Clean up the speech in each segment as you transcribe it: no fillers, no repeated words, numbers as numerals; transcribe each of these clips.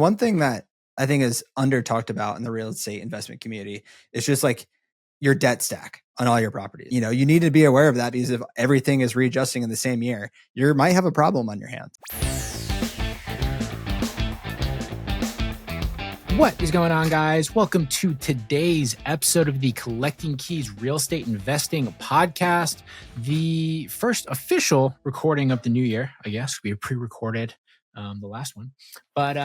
one thing that I think is under talked about in the real estate investment community is just like your debt stack on all your properties. You know, you need to be aware of that, because if everything is readjusting in the same year, you might have a problem on your hands. What is going on, guys? Welcome to today's episode of the Collecting Keys Real Estate Investing Podcast, the first official recording of the new year. I guess we pre-recorded the last one, but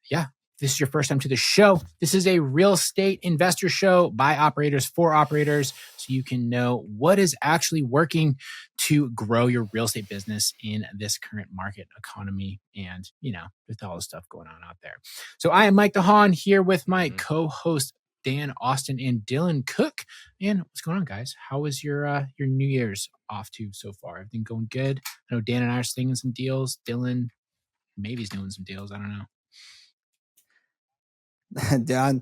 yeah, this is your first time to the show. This is a real estate investor show by operators for operators, so you can know what is actually working to grow your real estate business in this current market economy, and with all the stuff going on out there. So I am Mike DeHaan here with my co-host Dan Austin and Dylan Cook. And what's going on, guys? How is your New Year's off to so far? Everything going good? I know Dan and I are slinging some deals. Dylan maybe he's doing some deals. I don't know. Don,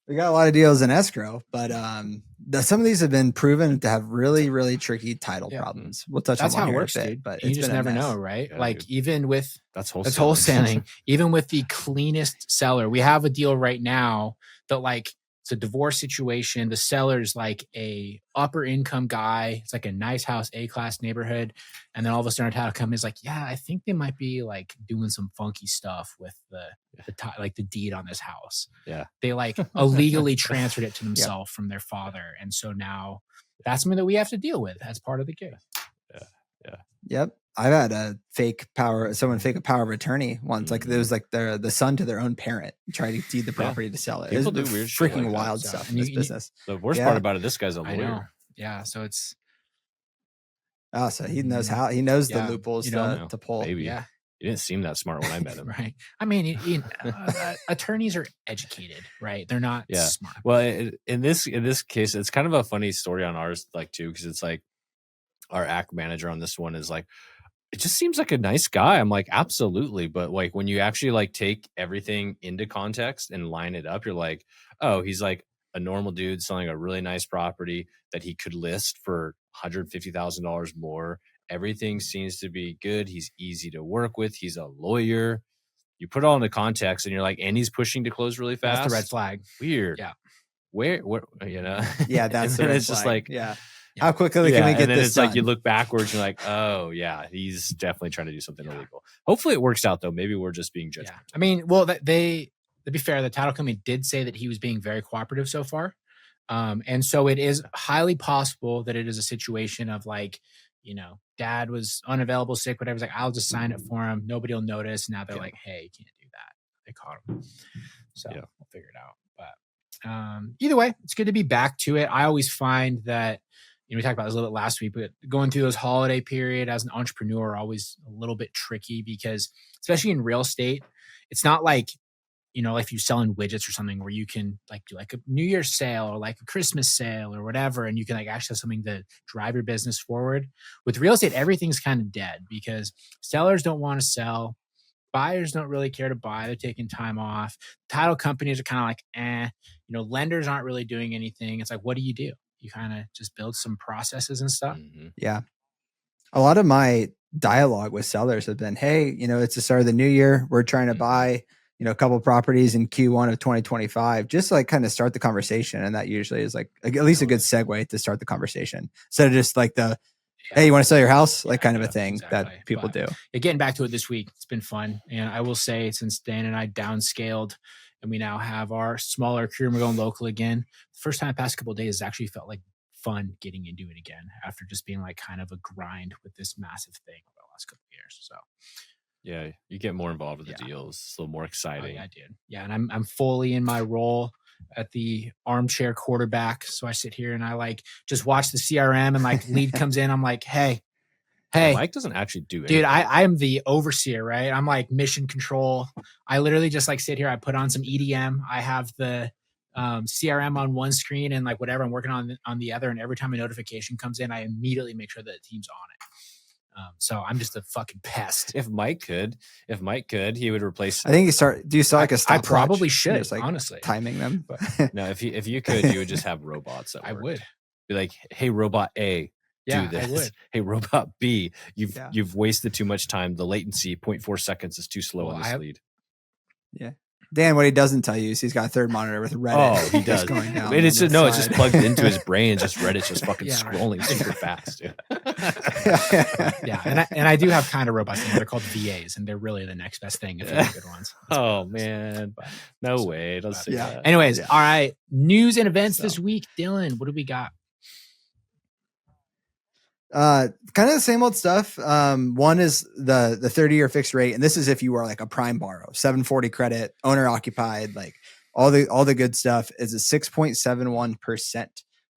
we got a lot of deals in escrow, but some of these have been proven to have really, really tricky title problems. We'll touch on how it here works, a bit, dude. but you just never know, right? Yeah, like dude. even with That's wholesaling, even with the cleanest seller, we have a deal right now that it's a divorce situation. The seller's like a upper income guy. It's like a nice house, A-class neighborhood. And then all of a sudden our title company is like, yeah, I think they might be like doing some funky stuff with the deed on this house. Yeah. They like illegally transferred it to themselves from their father. And so now that's something that we have to deal with as part of the gig. Yep. I've had someone fake a power of attorney once. Like it was like the son to their own parent trying to deed the property to sell it. People It's do weird shit freaking like that. wild So- stuff and in this you- business. The worst part about it, this guy's a lawyer. I know. Yeah. So it's, Oh, so he knows the Yeah, loopholes know. to pull. Maybe. yeah. He didn't seem that smart when I met him. Right. I mean, attorneys are educated, right? They're not Yeah. smart. Well, in this case, it's kind of a funny story on ours, too, because it's like our act manager on this one is like, it just seems like a nice guy. I'm like, absolutely. But like when you actually take everything into context and line it up, you're like, oh, he's like a normal dude selling a really nice property that he could list for $150,000 more. Everything seems to be good. He's easy to work with. He's a lawyer. You put it all into context and you're like, and he's pushing to close really fast. That's the red flag. Weird. Yeah. Where Yeah, that's and the then red it's just flag. like, yeah. How quickly can we get and then this it's done? like you look backwards, you're like, oh yeah, he's definitely trying to do something illegal. Hopefully it works out though. Maybe we're just being judgmental. Yeah. I mean, well, to be fair, the title company did say that he was being very cooperative so far. And so it is highly possible that it is a situation of dad was unavailable, sick, whatever. He's like, I'll just sign it for him. Nobody will notice. Now they're like, hey, you can't do that. They caught him. So we'll figure it out. But either way, it's good to be back to it. I always find that, we talked about this a little bit last week, but going through those holiday period as an entrepreneur, always a little bit tricky because especially in real estate, it's not like, if you're selling widgets or something where you can do a New Year's sale or like a Christmas sale or whatever, and you can actually have something to drive your business forward. With real estate, everything's kind of dead because sellers don't want to sell. Buyers don't really care to buy. They're taking time off. Title companies are kind of lenders aren't really doing anything. It's like, what do? You kind of just build some processes and stuff. Mm-hmm. Yeah. A lot of my dialogue with sellers have been, hey, it's the start of the new year. We're trying to buy, a couple properties in Q1 of 2025, just kind of start the conversation. And that usually is at least a good segue to start the conversation. Instead of just hey, you want to sell your house? Kind of a thing that people do. Getting back to it this week, it's been fun. And I will say, since Dan and I downscaled and we now have our smaller crew and we're going local again, the first time the past couple of days actually felt like fun getting into it again after just being kind of a grind with this massive thing over the last couple of years. So yeah, you get more involved with the deals. It's a little more exciting. Oh, yeah, I did. Yeah, and I'm fully in my role at the armchair quarterback. So I sit here and I just watch the CRM and lead comes in. I'm like, hey, Mike doesn't actually do anything. Dude, I am the overseer, right? I'm mission control. I literally just sit here. I put on some EDM. I have the CRM on one screen and whatever I'm working on the other. And every time a notification comes in, I immediately make sure that the team's on it. So I'm just a fucking pest. If Mike could, he would replace. I think do you still a stopwatch? I probably should, just, honestly. Timing them. But no, if you could, you would just have robots that I worked. would. Be like, hey, robot A, do this. I would. Hey, robot B, you've wasted too much time. The latency, 0.4 seconds is too slow on this lead. Yeah. Dan, what he doesn't tell you is he's got a third monitor with Reddit. Oh, he does. Going down And it's on the it's just side. plugged into his brain. And just Reddit's just fucking Yeah, right. scrolling super fast. Dude. Yeah, and I do have kind of robust things. They're called VAs, and they're really the next best thing if you have good ones. Oh man, But- no way. Don't say Yeah. that. Anyways, Yeah. all right. News and events So- this week. Dylan, what do we got? Kind of the same old stuff. One is the 30-year fixed rate, and this is if you are like a prime borrow, 740 credit, owner occupied, like all the good stuff is a 6.71%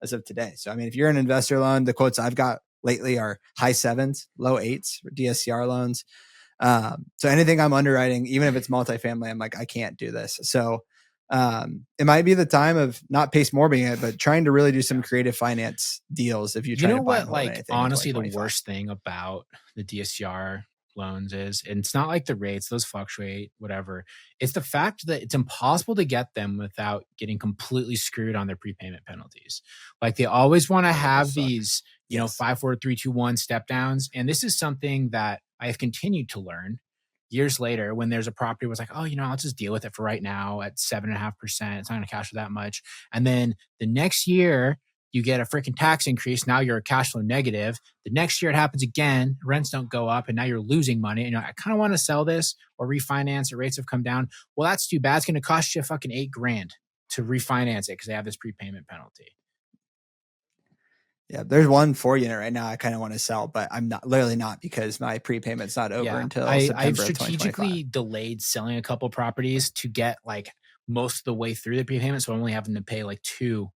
as of today. So I mean, if you're an investor loan, the quotes I've got lately are high 7s, low 8s for DSCR loans. So anything I'm underwriting, even if it's multifamily, I'm like, I can't do this. So it might be the time of not pace morbing it, but trying to really do some creative finance deals if you try You know to buy and what? hold Like anything in honestly, the 2025. worst thing about the DSCR loans is, and it's not like the rates; those fluctuate, whatever. It's the fact that it's impossible to get them without getting completely screwed on their prepayment penalties. Like they always want to have suck. these, you know, Yes. 5, 4, 3, 2, 1 step downs, and this is something that I have continued to learn years later when there's a property was like, oh, you know, I'll just deal with it for right now at 7.5%. It's not going to cash flow that much. And then the next year you get a freaking tax increase. Now you're a cash flow negative. The next year it happens again. Rents don't go up and now you're losing money. You know, I kind of want to sell this or refinance. The rates have come down. Well, that's too bad. It's going to cost you fucking $8,000 to refinance it because they have this prepayment penalty. Yeah, there's one 4-unit right now I kind of want to sell, but I'm literally not because my prepayment's not over until September I've of 2025. strategically delayed selling a couple properties to get like most of the way through the prepayment. So I'm only having to pay like 2%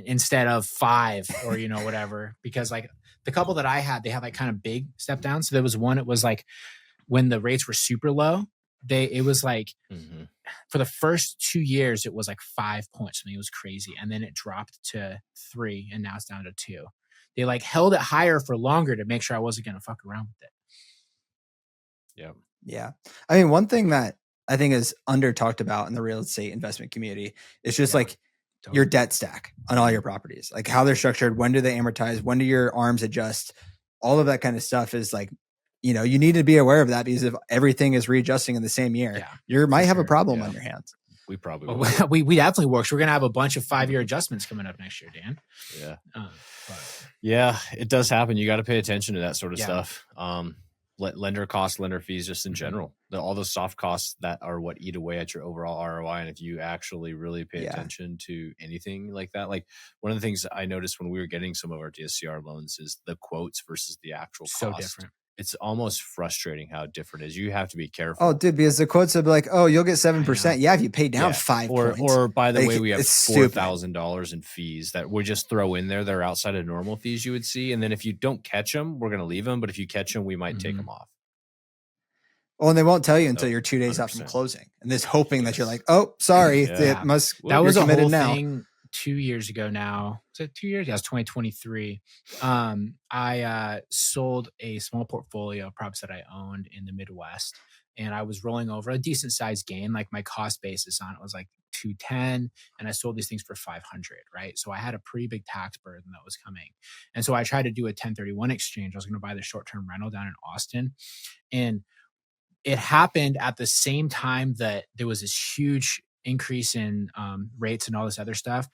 instead of 5 or, you know, whatever, because like the couple that I had, they had like kind of big step down. So there was one, it was like when the rates were super low, it was like for the first 2 years, it was like 5 points. I mean, it was crazy. And then it dropped to 3 and now it's down to 2. They like held it higher for longer to make sure I wasn't going to fuck around with it. Yeah. Yeah. I mean, one thing that I think is under talked about in the real estate investment community is just like your debt stack on all your properties, like how they're structured. When do they amortize? When do your arms adjust? All of that kind of stuff is like, you know, you need to be aware of that because if everything is readjusting in the same year, you might have a problem on your hands. We probably will. Well, we definitely work. So we're going to have a bunch of 5-year adjustments coming up next year, Dan. Yeah. But Yeah, it does happen. You got to pay attention to that sort of Yeah. stuff. Lender costs, lender fees, just in general. All those soft costs that are what eat away at your overall ROI. And if you actually really pay Yeah. attention to anything like that, like one of the things I noticed when we were getting some of our DSCR loans is the quotes versus the actual cost. so different. It's almost frustrating how different it is. You have to be careful. Oh, dude, because the quotes would be like, oh, you'll get 7%. know. Yeah, if you pay down Yeah. 5 or points. or by the Like, way, we have it's stupid. $4,000 in fees that we just throw in there. They're outside of normal fees you would see, and then if you don't catch them, we're going to leave them. But if you catch them, we might take Mhm. them off. Well, and they won't tell you until So, you're 2 days out from 100%. closing, and this hoping that you're like, oh, sorry, Yeah. it must. That was you're a committed whole now. thing 2 years ago now. Was it 2 years? Yeah, it was 2023. I sold a small portfolio of properties that I owned in the Midwest, and I was rolling over a decent sized gain. Like my cost basis on it was like 210, and I sold these things for 500, right? So I had a pretty big tax burden that was coming. And so I tried to do a 1031 exchange. I was going to buy the short-term rental down in Austin, and it happened at the same time that there was this huge increase in rates and all this other stuff.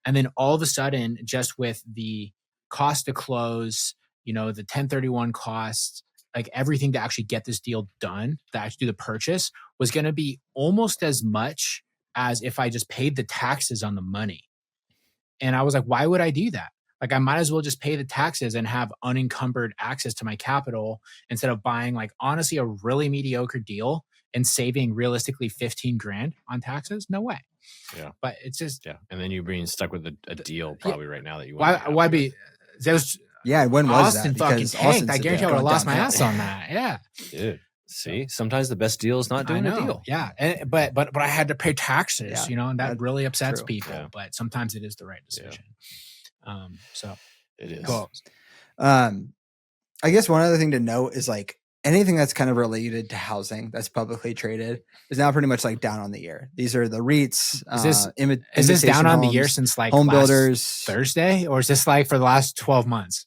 And then all of a sudden, just with the cost to close, you know, the 1031 costs, like everything to actually get this deal done, to actually do the purchase, was going to be almost as much as if I just paid the taxes on the money. And I was like, why would I do that? Like I might as well just pay the taxes and have unencumbered access to my capital instead of buying like honestly a really mediocre deal and saving realistically $15,000 on taxes. No way. Yeah. But it's just And then you're being stuck with a deal probably right now that you want. why be there's Yeah, when was Austin that? fucking Because tanked. Austin's I guarantee I would going have lost my downhill. ass on that. Yeah. Dude, see, sometimes the best deal is not doing a deal. Yeah. And, but I had to pay taxes, Yeah, you know, and that that's really upsets true. people. Yeah. But sometimes it is the right decision. So It is. cool. I guess one other thing to note is like anything that's kind of related to housing that's publicly traded is now pretty much like down on the year. These are the REITs. Is this down on the year homes, since like home last builders? Thursday, or is this like for the last 12 months?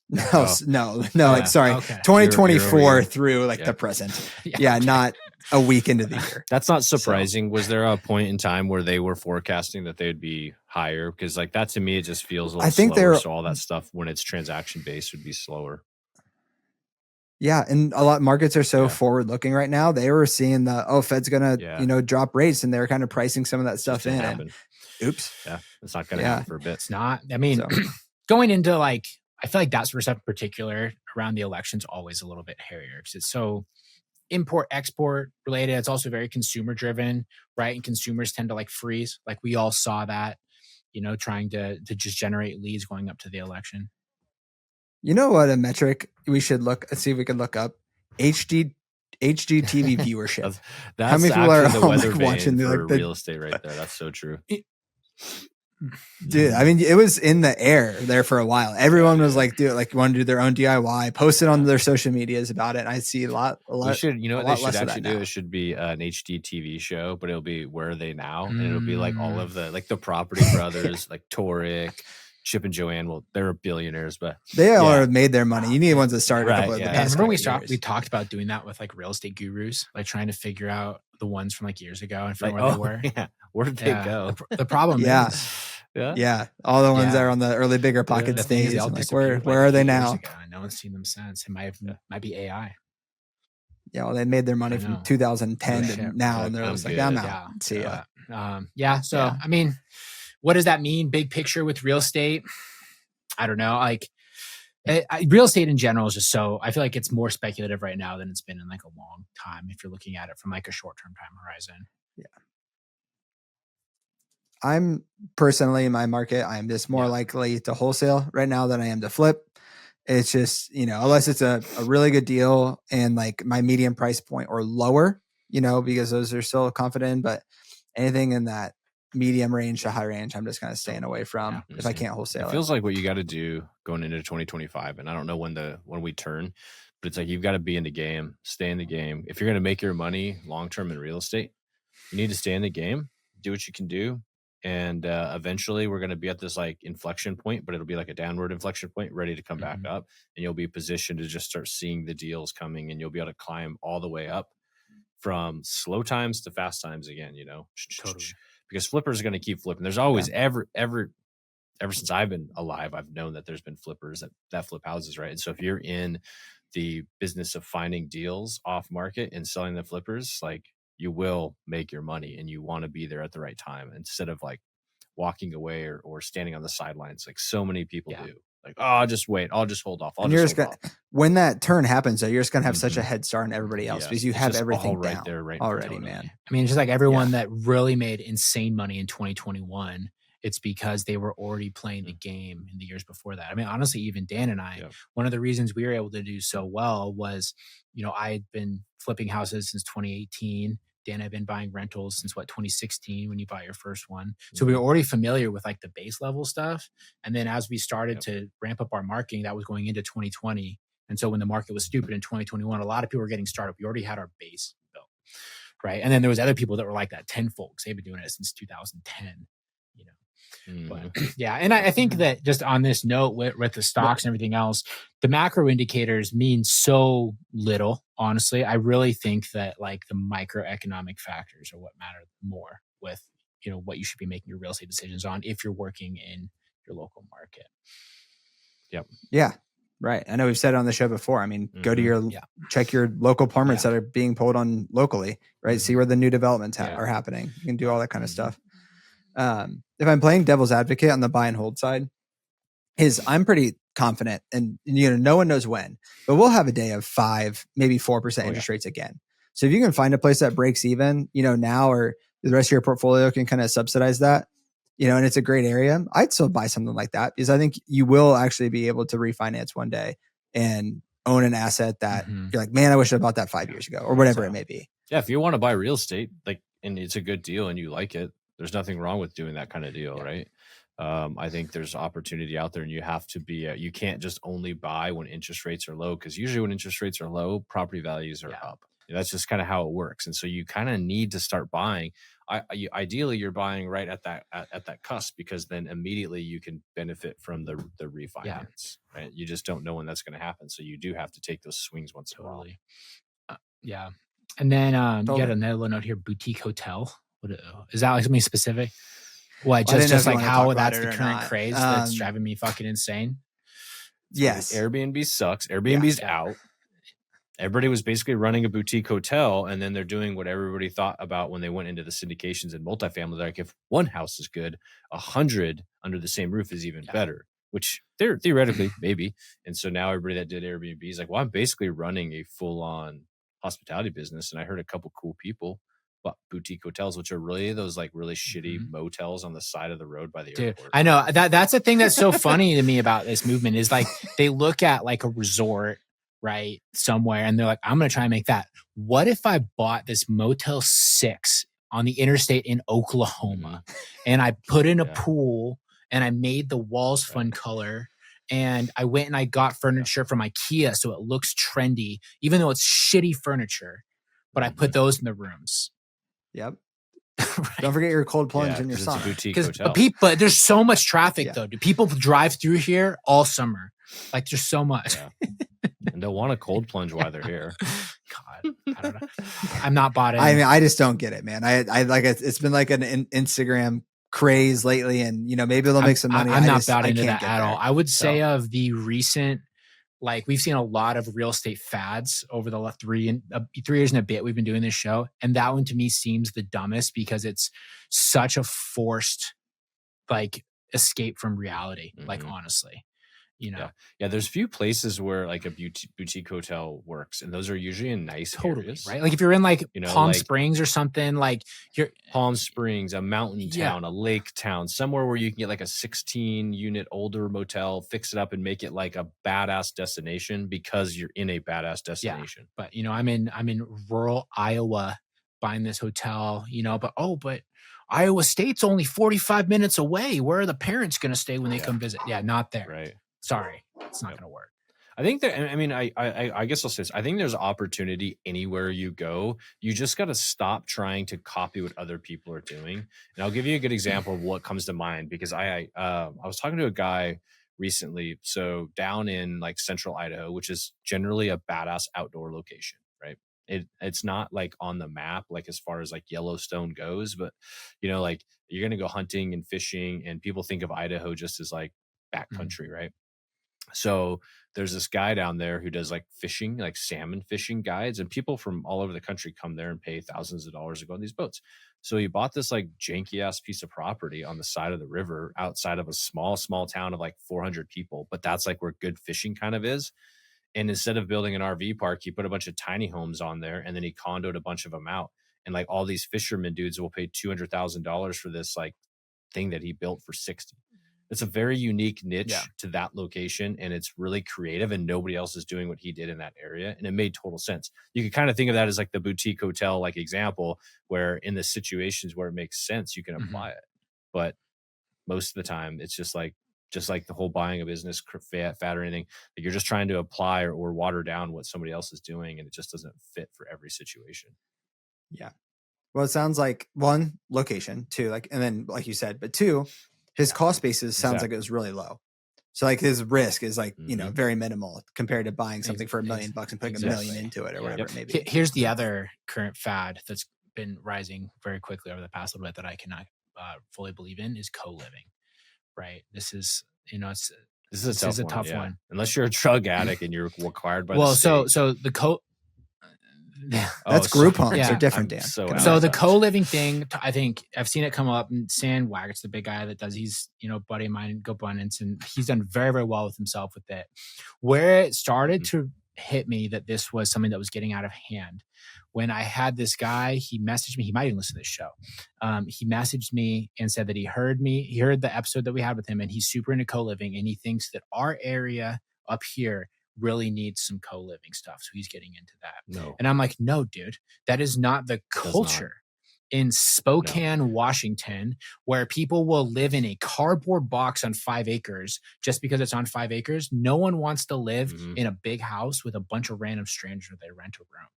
No, no. Like sorry, Okay. 2024 Year-over-year. through like Yeah. the present. Yeah, Yeah, okay. not a week into the year. That's not surprising. Was there a point in time where they were forecasting that they'd be higher? Because like that to me, it just feels a little slower. So all that stuff when it's transaction based would be slower. Yeah, and a lot of markets are so forward looking right now. They were seeing the Fed's gonna drop rates, and they're kind of pricing some of that stuff in. And, oops, yeah, it's not gonna happen for a bit. It's not. I mean, going into like, I feel like that sort of stuff in particular around the election's always a little bit hairier because it's so import export related. It's also very consumer driven, right? And consumers tend to like freeze. Like we all saw that, trying to just generate leads going up to the election. You know what a metric we should see if we can look up? HGTV viewership. That's how many people are watching the real estate right there? That's so true. Dude, I mean, it was in the air there for a while. Everyone was like, dude, like want to do their own DIY, post it on their social medias about it. And I see a lot. We should, what they should actually do? It should be an HD TV show, but it'll be Where Are They Now? And it'll be like all of the Property Brothers, like Toric, Chip and Joanne. Well, they're billionaires, but they all have made their money. You need ones that started. Remember we talked about doing that with like real estate gurus, like trying to figure out the ones from like years ago and from where they were. Yeah, where did they go? The problem is, all the ones that are on the early Bigger Pockets days. Like, where are they now? No one's seen them since. It might be AI. Yeah, well, they made their money from 2010 to now, and they're just like, I'm out. See ya. So I mean, what does that mean? Big picture with real estate? I don't know. Like real estate in general is just so, I feel like it's more speculative right now than it's been in like a long time. If you're looking at it from like a short-term time horizon. Yeah. I'm personally in my market, I'm just more likely to wholesale right now than I am to flip. It's just, unless it's a really good deal and like my medium price point or lower, because those are still confident in, but anything in that medium range to high range, I'm just kind of staying away from if I can't wholesale. It feels like what you got to do going into 2025, and I don't know when we turn, but it's like you've got to be in the game, stay in the game. If you're going to make your money long term in real estate, you need to stay in the game, do what you can do, and eventually we're going to be at this like inflection point, but it'll be like a downward inflection point, ready to come back up, and you'll be positioned to just start seeing the deals coming, and you'll be able to climb all the way up from slow times to fast times again. Totally. Because flippers are going to keep flipping. There's always ever since I've been alive, I've known that there's been flippers that flip houses, right? And so if you're in the business of finding deals off market and selling the flippers, like you will make your money, and you want to be there at the right time instead of like walking away or standing on the sidelines like so many people do. Like, I'll just wait. I'll just hold off. When that turn happens, though, you're just going to have such a head start on everybody else because you have everything right there already, man. I mean, just like everyone that really made insane money in 2021, it's because they were already playing the game in the years before that. I mean, honestly, even Dan and I, one of the reasons we were able to do so well was, I had been flipping houses since 2018. Dan had been buying rentals since 2016 when you bought your first one. So we were already familiar with like the base level stuff. And then as we started to ramp up our marketing, that was going into 2020. And so when the market was stupid in 2021, a lot of people were getting started. We already had our base built, right? And then there was other people that were like that 10-fold because they've been doing it since 2010. But and I think that just on this note with the stocks and everything else, the macro indicators mean so little. Honestly, I really think that like the microeconomic factors are what matter more with what you should be making your real estate decisions on if you're working in your local market. Yeah. Right. I know we've said it on the show before. I mean, go to check your local permits that are being pulled on locally, right? See where the new developments are happening. You can do all that kind of stuff. If I'm playing devil's advocate on the buy and hold side, I'm pretty confident, and no one knows when, but we'll have a day of 5, maybe 4% interest rates again. So if you can find a place that breaks even, now or the rest of your portfolio can kind of subsidize that, and it's a great area, I'd still buy something like that because I think you will actually be able to refinance one day and own an asset that you're like, man, I wish I bought that 5 years ago or whatever it may be. Yeah. If you want to buy real estate, and it's a good deal and you like it, there's nothing wrong with doing that kind of deal, right? I think there's opportunity out there, and you have to be, you can't just only buy when interest rates are low, because usually when interest rates are low, property values are up. That's just kind of how it works. And so you kind of need to start buying. Ideally, you're buying right at that cusp, because then immediately you can benefit from the refinance, right? You just don't know when that's going to happen. So you do have to take those swings once in a while. And then you got Totally. another little note here: boutique hotel. What is that? Like something specific? What? Well, I didn't know Just if you like wanna how talk about that's it the or current not. craze that's driving me fucking insane. Yes. Airbnb sucks. Airbnb's out. Everybody was basically running a boutique hotel, and then they're doing what everybody thought about when they went into the syndications and multifamily. They're like, if one house is good, 100 under the same roof is even better, which they're theoretically maybe. And so now everybody that did Airbnb is like, well, I'm basically running a full-on hospitality business. And I heard a couple cool people bought boutique hotels, which are really those like really shitty motels on the side of the road by the airport. I know that's the thing that's so funny to me about this movement is like they look at like a resort, right, somewhere, and they're like, I'm going to try and make that. What if I bought this Motel 6 on the interstate in Oklahoma and I put in a pool and I made the walls fun color and I went and I got furniture from IKEA so it looks trendy, even though it's shitty furniture, but I put those in the rooms. Yep. Don't forget your cold plunge and your sauna. Boutique hotel. But there's so much traffic though. Do people drive through here all summer? Like there's so much. And they'll want a cold plunge while they're here. God, I don't know. I'm not bought in. I mean, I just don't get it, man. I like it's been like an Instagram craze lately, and you know, maybe they'll make some money. I'm not bought into that at all. I would say of the recent, like we've seen a lot of real estate fads over the last 3 years and a bit we've been doing this show, and that one to me seems the dumbest because it's such a forced like escape from reality. Like honestly, you know, there's few places where like a boutique hotel works, and those are usually in nice areas, right? Like if you're in like Palm Springs or something, like you're Palm Springs, a mountain town, a lake town, somewhere where you can get like a 16 unit older motel, fix it up and make it like a badass destination because you're in a badass destination. But you know, I'm in rural Iowa buying this hotel, you know, but Iowa State's only 45 minutes away. Where are the parents going to stay when they come visit? Yeah, not there. Right. Sorry, it's not going to work. I think that, I mean, I guess I'll say this. I think there's opportunity anywhere you go. You just got to stop trying to copy what other people are doing. And I'll give you a good example of what comes to mind because I was talking to a guy recently. So down in like central Idaho, which is generally a badass outdoor location, right? It's not like on the map, like as far as like Yellowstone goes, but you know, like you're going to go hunting and fishing and people think of Idaho just as like backcountry, right? So there's this guy down there who does like fishing, like salmon fishing guides, and people from all over the country come there and pay thousands of dollars to go on these boats. So he bought this like janky ass piece of property on the side of the river outside of a small town of like 400 people. But that's like where good fishing kind of is. And instead of building an RV park, he put a bunch of tiny homes on there and then he condoed a bunch of them out. And like all these fishermen dudes will pay $200,000 for this like thing that he built for 60. It's a very unique niche to that location, and it's really creative, and nobody else is doing what he did in that area, and it made total sense. You could kind of think of that as like the boutique hotel like example, where in the situations where it makes sense, you can apply it. But most of the time, it's just like the whole buying a business fad or anything. Like you're just trying to apply or water down what somebody else is doing, and it just doesn't fit for every situation. Yeah. Well, it sounds like one, location, two, like, and then like you said, but two, his cost basis sounds like it was really low. So like his risk is like, you know, very minimal compared to buying something for $1 million and putting $1 million into it or whatever it may be. Here's the other current fad that's been rising very quickly over the past little bit that I cannot fully believe in is co-living, right? This is, you know, this is a tough one. Unless you're a drug addict and you're required by the state. So the that's group homes. They're different, Dan. So the co-living thing, I think I've seen it come up. And Stan Wagner's the big guy that does. He's, you know, buddy of mine, GoBundance, and he's done very, very well with himself with it. Where it started to hit me that this was something that was getting out of hand. When I had this guy, he messaged me. He might even listen to this show. He messaged me and said that he heard the episode that we had with him, and he's super into co-living, and he thinks that our area up here really needs some co-living stuff. So he's getting into that. No. And I'm like, no, dude, that is not the culture in Spokane, Washington, where people will live in a cardboard box on 5 acres just because it's on 5 acres. No one wants to live in a big house with a bunch of random strangers that they rent a room.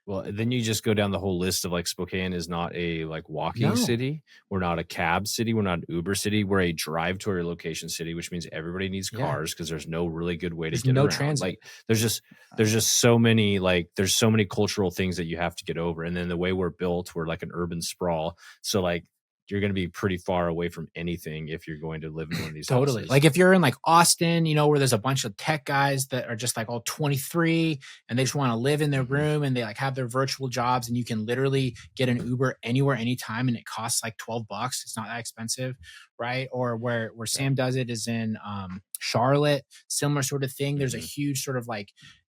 Well, then you just go down the whole list of like Spokane is not a like walking No. city. We're not a cab city. We're not an Uber city. We're a drive to your location city, which means everybody needs Yeah. cars because there's no really good way There's to get no around. transit. Like there's just so many like there's so many cultural things that you have to get over. And then the way we're built, we're like an urban sprawl. So like you're going to be pretty far away from anything if you're going to live in one of these Totally. houses. Like if you're in like Austin, you know, where there's a bunch of tech guys that are just like all 23 and they just want to live in their room and they like have their virtual jobs and you can literally get an Uber anywhere, anytime. And it costs like $12. It's not that expensive. Right. Or where Sam does it is in Charlotte, similar sort of thing. There's a huge sort of like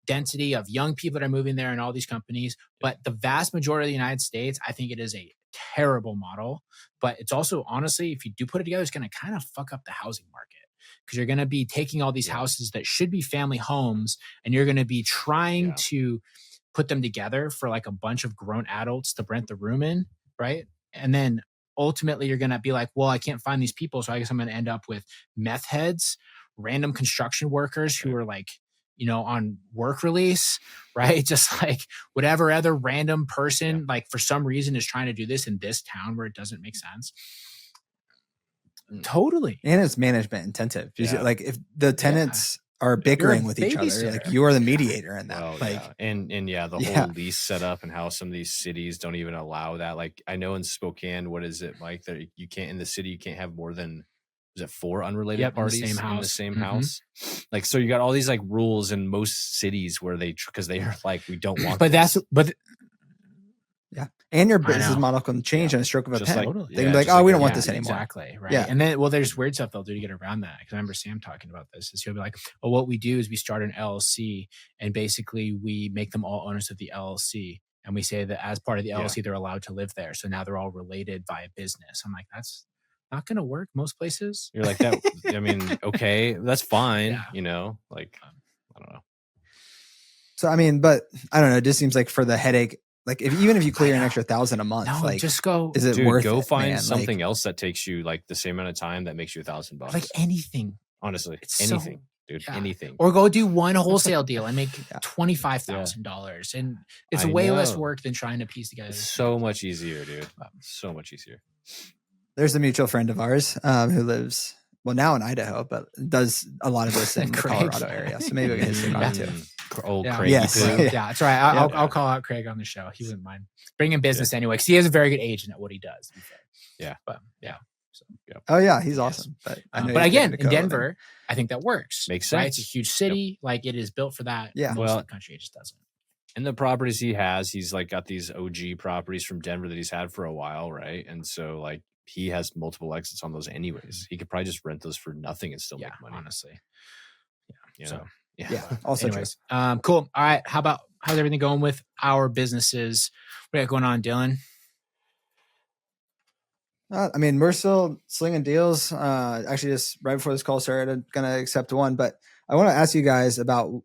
density of young people that are moving there and all these companies. But the vast majority of the United States, I think it is a terrible model, but it's also honestly, if you do put it together, it's going to kind of fuck up the housing market because you're going to be taking all these houses that should be family homes and you're going to be trying to put them together for like a bunch of grown adults to rent the room in, right? And then ultimately you're going to be like, well, I can't find these people, so I guess I'm going to end up with meth heads, random construction workers who are like, you know, on work release, right? Just like whatever other random person, like for some reason is trying to do this in this town where it doesn't make sense. Totally. And it's management intensive. Like if the tenants are bickering with each other, like you are the mediator in that. Well, like, and the whole lease setup and how some of these cities don't even allow that. Like I know in Spokane, what is it, Mike? That you can't in the city, you can't have more than is it 4 unrelated parties in the same house? Like, so you got all these like rules in most cities where because they are like, we don't want. And your business model can change in a stroke of a pen. Totally. They can be like, oh, we don't want this anymore. Exactly. Right. Yeah. And then, well, there's weird stuff they'll do to get around that. Because I remember Sam talking about this. Is he'll be like, well, what we do is we start an LLC and basically we make them all owners of the LLC. And we say that as part of the LLC, they're allowed to live there. So now they're all related via business. I'm like, that's not going to work most places. You're like that. I mean, okay, that's fine. You know, like, I don't know. So, I mean, but I don't know. It just seems like for the headache, like even if you clear an extra $1,000 a month, like just go, is it worth go it, find man? something else that takes you like the same amount of time that makes you $1,000. Like anything. Honestly, it's anything. Dude, anything. Or go do one wholesale deal and make $25,000. And it's way less work than trying to piece together. It's so much easier, dude. So much easier. There's a mutual friend of ours who lives, well, now in Idaho, but does a lot of this in the Colorado area. So maybe we can hit him on too. Old Craig. Yes. Yeah, that's right. I'll call out Craig on the show. He wouldn't mind. Bring him business anyway, because he has a very good agent at what he does. Yeah. But yeah. So, oh yeah, he's awesome. But again, in Denver, I think that works. Makes sense. Right? It's a huge city. Like it is built for that. Yeah. Most of the country, it just doesn't. And the properties he has, he's like got these OG properties from Denver that he's had for a while, right? And so like he has multiple exits on those anyways. He could probably just rent those for nothing and still make money. Honestly. Yeah. So Also anyways, cool. All right. How's everything going with our businesses? What do you got going on, Dylan? I mean, we're still slinging deals. Actually, just right before this call started, I'm going to accept one. But I want to ask you guys about,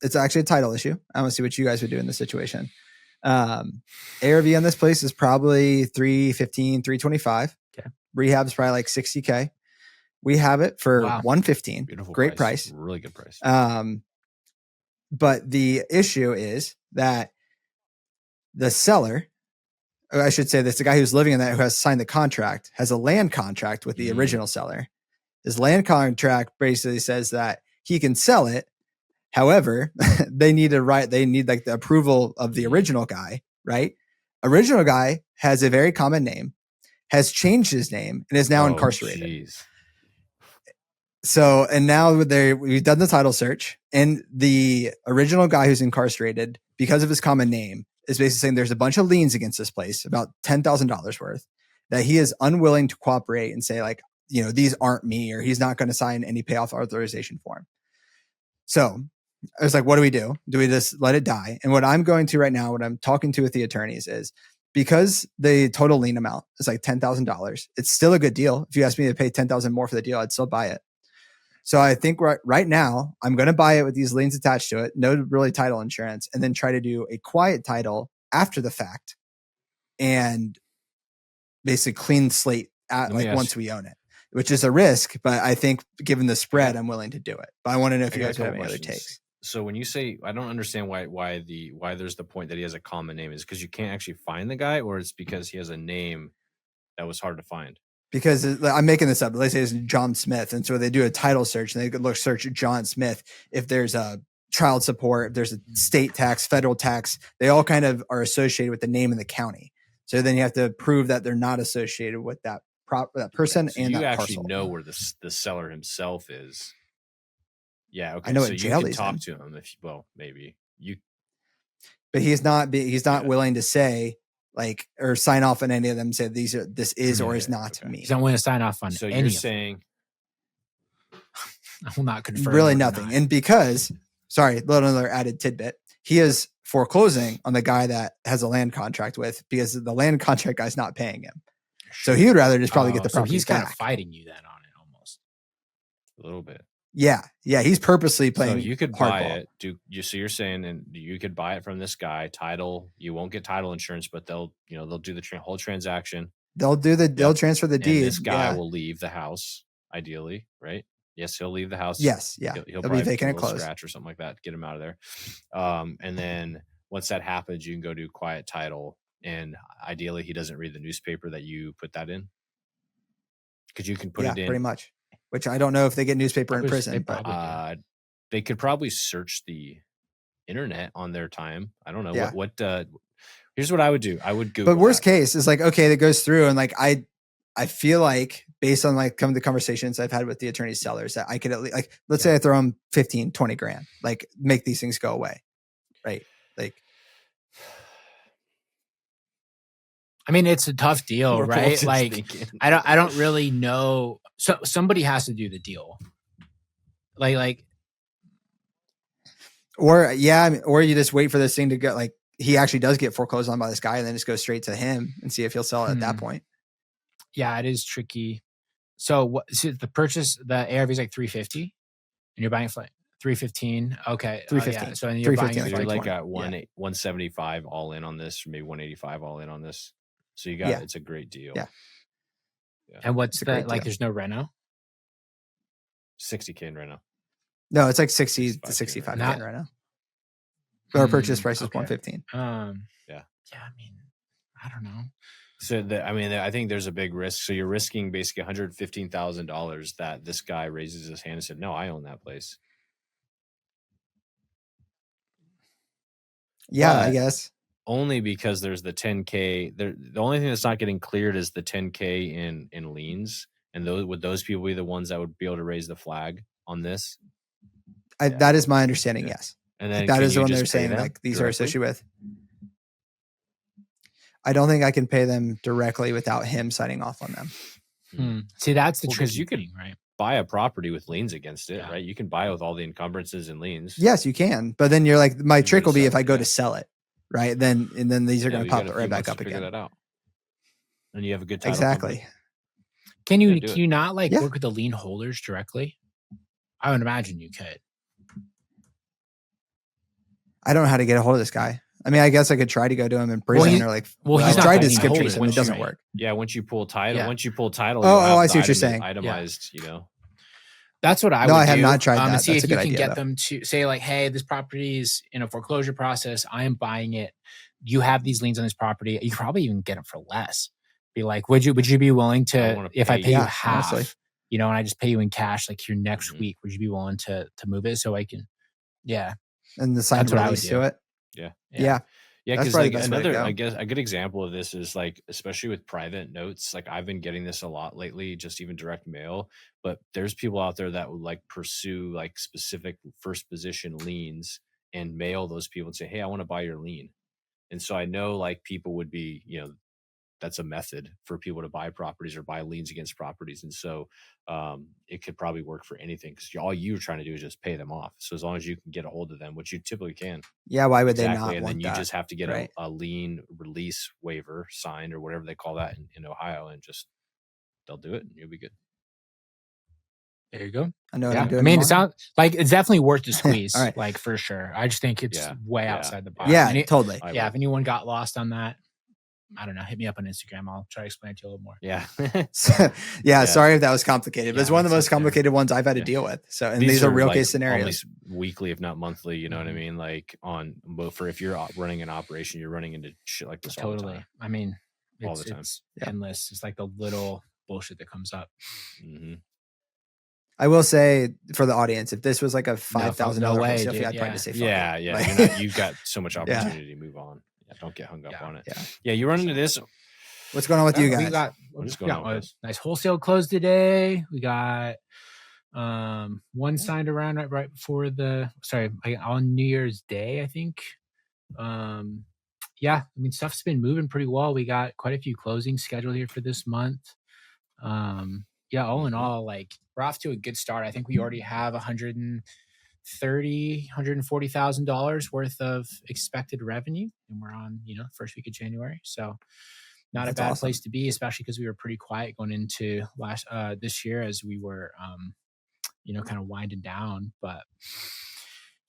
it's actually a title issue. I want to see what you guys would do in this situation. ARV on this place is probably $315,000, $325,000. Okay. Rehab's probably like $60,000. We have it for $115,000. Beautiful Great price. Really good price. But the issue is that the seller, or I should say that's the guy who's living in that, who has signed the contract, has a land contract with the original seller. His land contract basically says that he can sell it. However, they need like the approval of the original guy, right? Original guy has a very common name, has changed his name, and is now incarcerated. Geez. So, and now we've done the title search, and the original guy who's incarcerated, because of his common name, is basically saying there's a bunch of liens against this place, about $10,000 worth, that he is unwilling to cooperate and say like, you know, these aren't me, or he's not going to sign any payoff authorization form. So I was like, what do we do? Do we just let it die? And what I'm going to right now, what I'm talking to with the attorneys is, because the total lien amount is like $10,000, it's still a good deal. If you ask me to pay $10,000 more for the deal, I'd still buy it. So I think right now I'm going to buy it with these liens attached to it, no really title insurance, and then try to do a quiet title after the fact and basically clean slate once we own it, which is a risk. But I think given the spread, I'm willing to do it. But I want to know if you guys have any other takes. So when you say, I don't understand why there's the point that he has a common name, is because you can't actually find the guy, or it's because he has a name that was hard to find? Because I'm making this up. Let's say it's John Smith, and so they do a title search, and they could search John Smith. If there's a child support, if there's a state tax, federal tax, they all kind of are associated with the name of the county. So then you have to prove that they're not associated with that person So and you that actually parcel. know where the seller himself is. Yeah, okay. I know so what you jail can he's talk in. to him maybe you. But he's not Yeah. willing to say like or sign off on any of them. And say this is or is Yeah, not okay. me. He's not willing to sign off on So any you're of them. saying I will not confirm. Really or nothing. deny. And because, sorry, another added tidbit, he is foreclosing on the guy that has a land contract with because the land contract guy's not paying him. So he would rather just probably get the So property he's back. kind of fighting you then on it almost. a little bit. Yeah. He's purposely playing. So you could buy hardball. it. So you're saying, and you could buy it from this guy. Title, you won't get title insurance, but they'll do the whole transaction. They'll transfer the deed. And this guy will leave the house, ideally, right? Yes, he'll leave the house. Yes, yeah. He'll They'll be probably vacant and do a little closed. scratch or something like that. Get him out of there. And then once that happens, you can go do quiet title. And ideally, he doesn't read the newspaper that you put that in, because you can put it in. Pretty much. Which I don't know if they get newspaper in They prison, probably but they could probably search the internet on their time. I don't know what. Here's what I would do. I would Google. But worst case is like, okay, that goes through, and like I feel like based on like the conversations I've had with the attorney sellers that I could at least like, let's say I throw them 15, 20 grand, like make these things go away. Right. Like, I mean, it's a tough deal, right? Like I don't really know. So somebody has to do the deal. Like, or you just wait for this thing to go. Like he actually does get foreclosed on by this guy, and then just go straight to him and see if he'll sell it at that point. Yeah, it is tricky. So the purchase, the ARV is like 350, and you're buying for like 315. Okay, 315. So you're buying it you're for like at 175 all in on this, or maybe 185 all in on this. So you got it's a great deal. Yeah. And what's the like? There's no reno. 60K in reno. No, it's like 60 to 65 right now. Our purchase price is 115. Yeah. I mean, I don't know. So I think there's a big risk. So you're risking basically $115,000 that this guy raises his hand and said, "No, I own that place." Yeah, I guess. Only because there's the 10K. The only thing that's not getting cleared is the 10K in liens. And would those people be the ones that would be able to raise the flag on this? That is my understanding. Yeah. Yes. And then that is the one they're saying like these directly? Are associated with. I don't think I can pay them directly without him signing off on them. See, that's the because you could right? buy a property with liens against it, right? You can buy with all the encumbrances and liens. Yes, you can. But then you're like, my trick will be if I go to sell it, right? Then these are going to pop right back up again. That out. And you have a good title. Exactly. Can you not like work with the lien holders directly? I would imagine you could. I don't know how to get a hold of this guy. I mean, I guess I could try to go to him in prison or like. He's I tried to skip trace him. It doesn't work. Yeah, once you pull title. I see what you're saying. Itemized, That's what I would do. No, I have not tried that. And see That's if a you good can idea, get them to say like, hey, this property is in a foreclosure process. I am buying it. You have these liens on this property. You probably even get them for less. Be like, would you be willing to, if I pay you half, honestly. And I just pay you in cash like here next week, would you be willing to move it so I can, and the sign release to it? Yeah, because like I guess a good example of this is like, especially with private notes, like I've been getting this a lot lately, just even direct mail, but there's people out there that would like pursue like specific first position liens and mail those people and say, hey, I want to buy your lien. And so I know like people would be, that's a method for people to buy properties or buy liens against properties. And so it could probably work for anything because all you're trying to do is just pay them off. So as long as you can get a hold of them, which you typically can. Yeah. Why would they not? And then you that? Just have to get a lien release waiver signed or whatever they call that in Ohio, and just they'll do it and you'll be good. There you go. I know what I'm doing. I mean, it sounds like it's definitely worth the squeeze, right. Like for sure. I just think it's way outside the box. Yeah, totally. If anyone got lost on that, I don't know, hit me up on Instagram. I'll try to explain it to you a little more. Yeah. Yeah, sorry if that was complicated, but it's one of the most it's okay. complicated ones I've had to deal with. So, and these are real case scenarios. Almost weekly, if not monthly, you know what I mean? Like for if you're running an operation, you're running into shit like this all the time. I mean, all the time. It's endless. It's like the little bullshit that comes up. Mm-hmm. I will say for the audience, if this was like a $5,000 wholesale fee, I'd probably just say fuck it. Yeah. You've got so much opportunity to move on. Yeah, don't get hung up on it. Yeah, you run into this. What's going on with you guys? We got a nice wholesale close today. We got one signed around right before on New Year's Day, I think. I mean, stuff's been moving pretty well. We got quite a few closings scheduled here for this month. All in all, like, we're off to a good start. I think we already have $140,000 worth of expected revenue, and we're on, first week of January. So not a bad place to be, especially because we were pretty quiet going into this year as we were, kind of winding down. But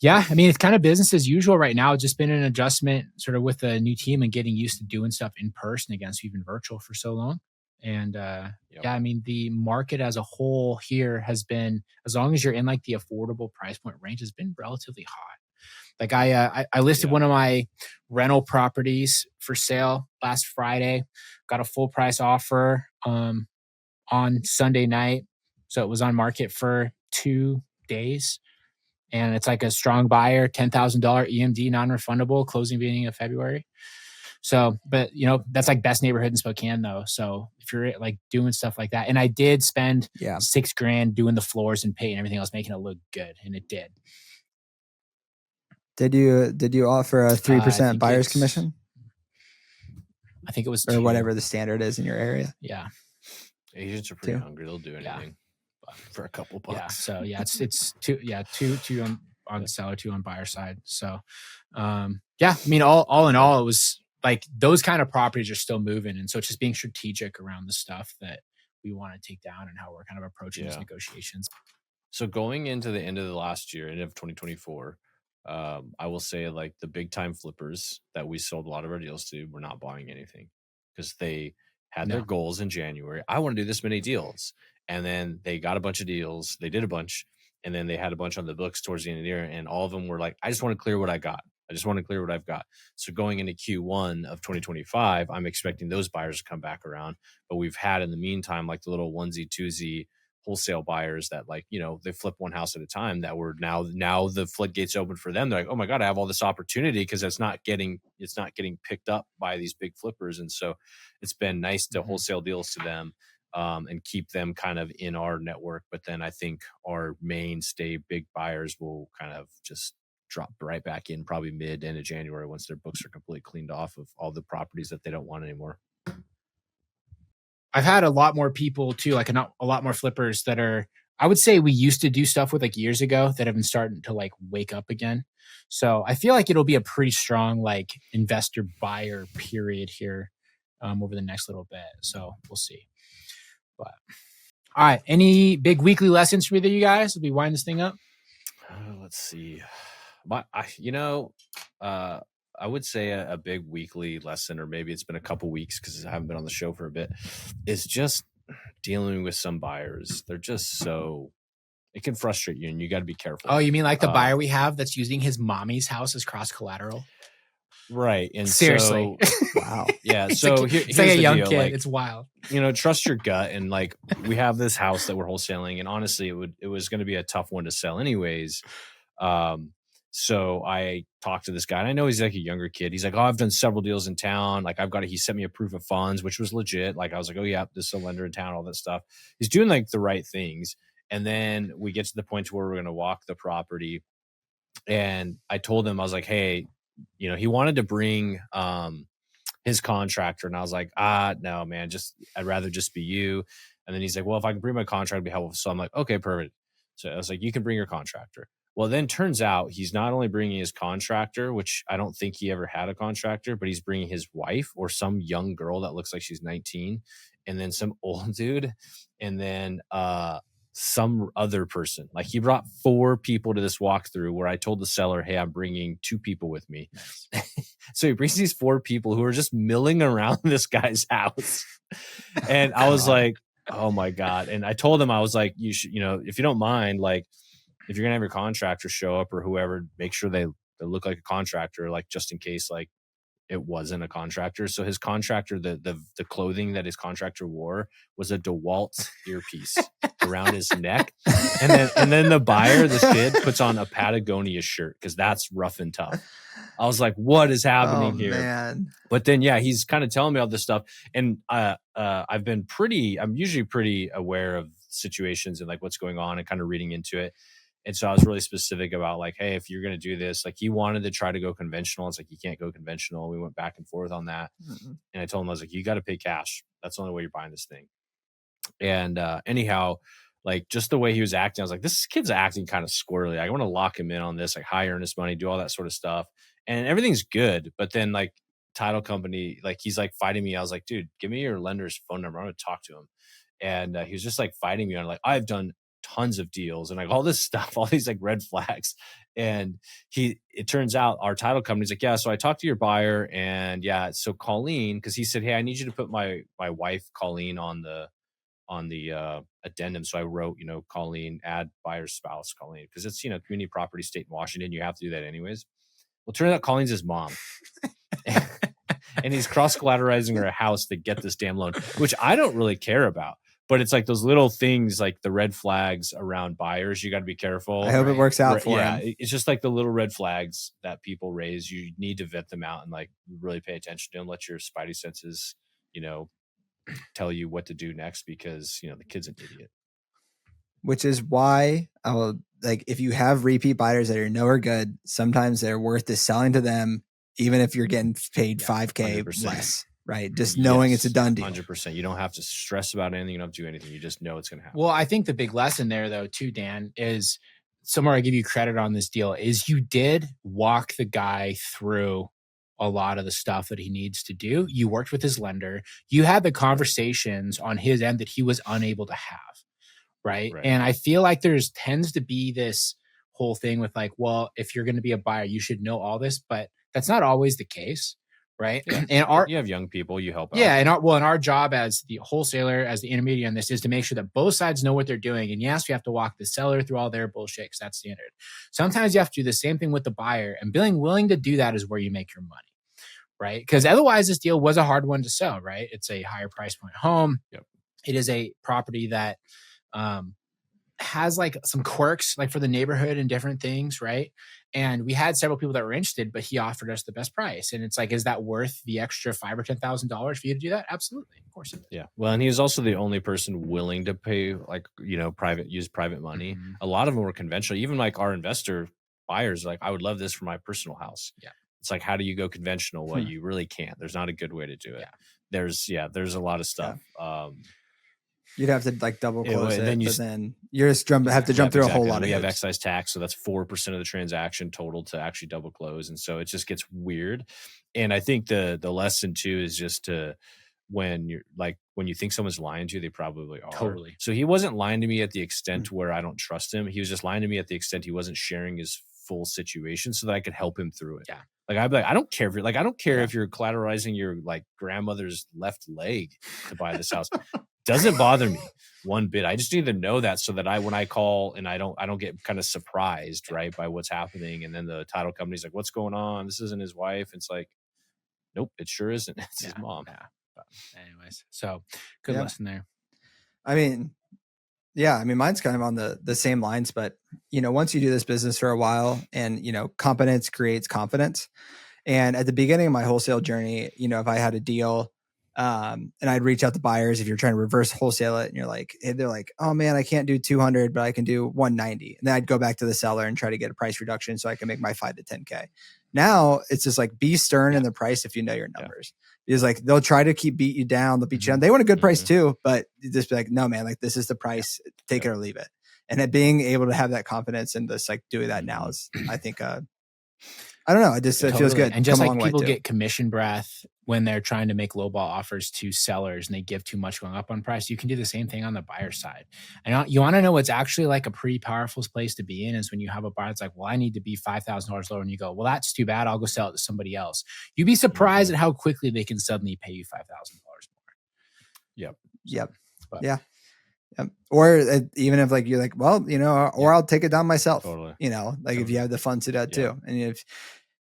yeah, I mean, it's kind of business as usual right now. It's just been an adjustment sort of with a new team and getting used to doing stuff in person against we've been virtual for so long. And I mean, the market as a whole here has been, as long as you're in like the affordable price point range, has been relatively hot. Like I listed one of my rental properties for sale last Friday, got a full price offer on Sunday night. So it was on market for 2 days. And it's like a strong buyer, $10,000 EMD non-refundable, closing beginning of February. So, but that's like best neighborhood in Spokane though. So if you're like doing stuff like that, and I did spend $6,000 doing the floors and paint and everything else, making it look good. And it did. Did you offer a 3% buyer's commission? I think it was or whatever the standard is in your area. Yeah. Agents are pretty hungry. They'll do anything for a couple bucks. Yeah. So it's two on the seller, 2 on buyer side. So I mean, all in all, it was like those kind of properties are still moving. And so it's just being strategic around the stuff that we want to take down and how we're kind of approaching these negotiations. So going into the end of the last year, end of 2024, I will say like the big time flippers that we sold a lot of our deals to were not buying anything because they had their goals in January. I want to do this many deals. And then they got a bunch of deals. They did a bunch. And then they had a bunch on the books towards the end of the year. And all of them were like, I just want to clear what I got. I just want to clear what I've got. So going into Q1 of 2025, I'm expecting those buyers to come back around. But we've had in the meantime, like the little onesie, twosie wholesale buyers that like, they flip one house at a time that were now the floodgates open for them. They're like, oh my God, I have all this opportunity because it's not getting picked up by these big flippers. And so it's been nice to wholesale deals to them and keep them kind of in our network. But then I think our mainstay big buyers will kind of just drop right back in probably mid end of January once their books are completely cleaned off of all the properties that they don't want anymore. I've had a lot more people too, like a lot more flippers that are, I would say we used to do stuff with like years ago that have been starting to like wake up again. So I feel like it'll be a pretty strong like investor buyer period here over the next little bit. So we'll see. But all right, any big weekly lessons for either of you guys as we wind this thing up? Let's see. I would say a big weekly lesson, or maybe it's been a couple weeks because I haven't been on the show for a bit, is just dealing with some buyers. They're just it can frustrate you and you got to be careful. Oh, you mean like the buyer we have that's using his mommy's house as cross collateral? Right. And seriously. Wow. Yeah. So it's like a young kid. Like, it's wild. Trust your gut. And like, we have this house that we're wholesaling, and honestly, it was going to be a tough one to sell anyways. So I talked to this guy, and I know he's like a younger kid. He's like, oh, I've done several deals in town. Like he sent me a proof of funds, which was legit. Like I was like, oh yeah, this is a lender in town, all that stuff. He's doing like the right things. And then we get to the point where we're going to walk the property. And I told him, I was like, hey, he wanted to bring, his contractor. And I was like, no, man, I'd rather just be you. And then he's like, well, if I can bring my contractor, it'd be helpful. So I'm like, okay, perfect. So I was like, you can bring your contractor. Well, then turns out he's not only bringing his contractor, which I don't think he ever had a contractor, but he's bringing his wife or some young girl that looks like she's 19, and then some old dude, and then some other person. Like he brought 4 people to this walkthrough where I told the seller, hey, I'm bringing 2 people with me. Nice. So he brings these 4 people who are just milling around this guy's house. And I was like, oh my God. And I told him, I was like, you should, if you don't mind, like if you're gonna have your contractor show up or whoever, make sure they look like a contractor, like just in case like it wasn't a contractor. So his contractor, the clothing that his contractor wore was a DeWalt earpiece around his neck. And then the buyer, this kid, puts on a Patagonia shirt because that's rough and tough. I was like, what is happening here? Man. But then, yeah, he's kind of telling me all this stuff. And I'm usually pretty aware of situations and like what's going on and kind of reading into it. And so I was really specific about like, hey, if you're going to do this, like he wanted to try to go conventional. It's like, you can't go conventional. We went back and forth on that. Mm-hmm. And I told him, I was like, you got to pay cash. That's the only way you're buying this thing. And anyhow, like just the way he was acting, I was like, this kid's acting kind of squirrely. I want to lock him in on this, like high earnest money, do all that sort of stuff. And everything's good. But then like title company, like he's like fighting me. I was like, dude, give me your lender's phone number. I'm going to talk to him. And he was just like fighting me on like, I've done tons of deals and like all this stuff, all these like red flags. And it turns out our title company's like, yeah, so I talked to your buyer and yeah, so Colleen, because he said, hey, I need you to put my wife Colleen on the addendum. So I wrote, Colleen, add buyer's spouse Colleen, because it's, community property state in Washington. You have to do that anyways. Well, turns out Colleen's his mom. And he's cross-collateralizing her house to get this damn loan, which I don't really care about. But it's like those little things, like the red flags around buyers. You got to be careful. I hope it works out for him. Yeah, it's just like the little red flags that people raise. You need to vet them out and like really pay attention to them. Let your spidey senses, tell you what to do next, because the kid's an idiot. Which is why I will like, if you have repeat buyers that are good, sometimes they're worth the selling to them, even if you're getting paid $5K 100%. Less. Right. Just knowing it's a done deal. 100%. You don't have to stress about anything. You don't have to do anything. You just know it's going to happen. Well, I think the big lesson there, though, too, Dan, is somewhere I give you credit on this deal is you did walk the guy through a lot of the stuff that he needs to do. You worked with his lender. You had the conversations on his end that he was unable to have. Right. And I feel like there's tends to be this whole thing with like, well, if you're going to be a buyer, you should know all this. But that's not always the case. Right. Yeah. And you have young people, you help out. Yeah. And our job as the wholesaler, as the intermediary on this, is to make sure that both sides know what they're doing. And yes, we have to walk the seller through all their bullshit because that's standard. Sometimes you have to do the same thing with the buyer, and being willing to do that is where you make your money. Right. Because otherwise this deal was a hard one to sell. Right. It's a higher price point home. Yep. It is a property that has like some quirks like for the neighborhood and different things. Right. And we had several people that were interested, but he offered us the best price. And it's like, is that worth the extra $5,000 or $10,000 for you to do that? Absolutely. Of course it is. Yeah. Well, and he was also the only person willing to pay like, use private money. Mm-hmm. A lot of them were conventional. Even like our investor buyers, like, I would love this for my personal house. Yeah. It's like, how do you go conventional? Well, you really can't. There's not a good way to do it. Yeah. There's a lot of stuff. Yeah. You'd have to like double close it, then you just have to jump through a whole lot of We have excise tax, so that's 4% of the transaction total to actually double close, and so it just gets weird. And I think the lesson too is just to when you think someone's lying to you, they probably are. Totally. So he wasn't lying to me at the extent where I don't trust him. He was just lying to me at the extent he wasn't sharing his full situation so that I could help him through it. Yeah. Like I'd be like, I don't care if you're collateralizing your like grandmother's left leg to buy this house. Doesn't bother me one bit. I just need to know that so that when I call and I don't get kind of surprised, right, by what's happening. And then the title company's like, what's going on? This isn't his wife. It's like, nope, it sure isn't. It's his mom. Yeah. But anyways, so good lesson there. I mean, mine's kind of on the same lines, but once you do this business for a while and, competence creates confidence. And at the beginning of my wholesale journey, if I had a deal, and I'd reach out to buyers if you're trying to reverse wholesale it and they're like, oh man, I can't do 200, but I can do 190. And then I'd go back to the seller and try to get a price reduction so I can make my 5 to 10K. Now it's just like, be stern in the price if you know your numbers. Because like, they'll try to beat you down. They'll beat you down. They want a good price too, but you just be like, no man, like this is the price, take it or leave it. And at being able to have that confidence and just like doing that now is, I think, I don't know. It just it feels good. And just like people get commission breath when they're trying to make lowball offers to sellers and they give too much going up on price. You can do the same thing on the buyer side. And you want to know what's actually like a pretty powerful place to be in is when you have a buyer that's like, well, I need to be $5,000 lower. And you go, well, that's too bad. I'll go sell it to somebody else. You'd be surprised at how quickly they can suddenly pay you $5,000 more. Yep. Yep. But, yeah. Or even if like, you're like, well, you know, or I'll take it down myself, Totally. you know, like if you have the funds to do that too. And if,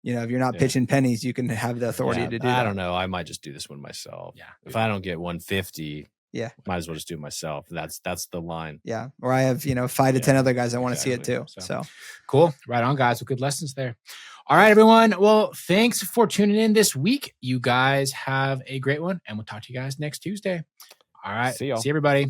you know, if you're not Yeah. pitching pennies, you can have the authority to do that. I don't know. I might just do this one myself. Yeah. If I don't get 150, yeah, might as well just do it myself. That's the line. Yeah. Or I have, you know, 5 to 10 other guys that want to see it too. So cool. Right on, guys. Well, good lessons there. All right, everyone. Well, thanks for tuning in this week. You guys have a great one, and we'll talk to you guys next Tuesday. All right. See y'all. See everybody.